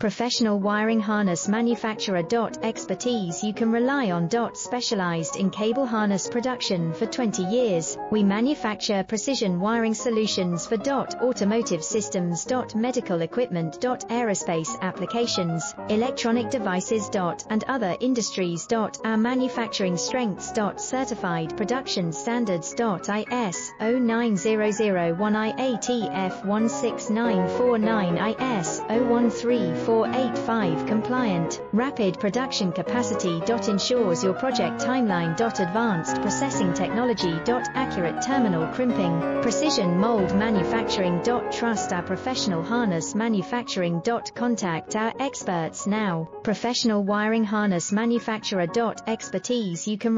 Professional wiring harness manufacturer. Expertise you can rely on. Specialized in cable harness production for 20 years. We manufacture precision wiring solutions for automotive systems. Medical equipment. Aerospace applications, electronic devices. And other industries. Our manufacturing strengths. Certified production standards. ISO 9001 IATF 16949 IS 013485 compliant. Rapid production capacity. Ensures your project timeline. Advanced processing technology. Accurate terminal crimping. Precision mold manufacturing. Trust our professional harness manufacturing. Contact our experts now. Professional wiring harness manufacturer. Expertise you can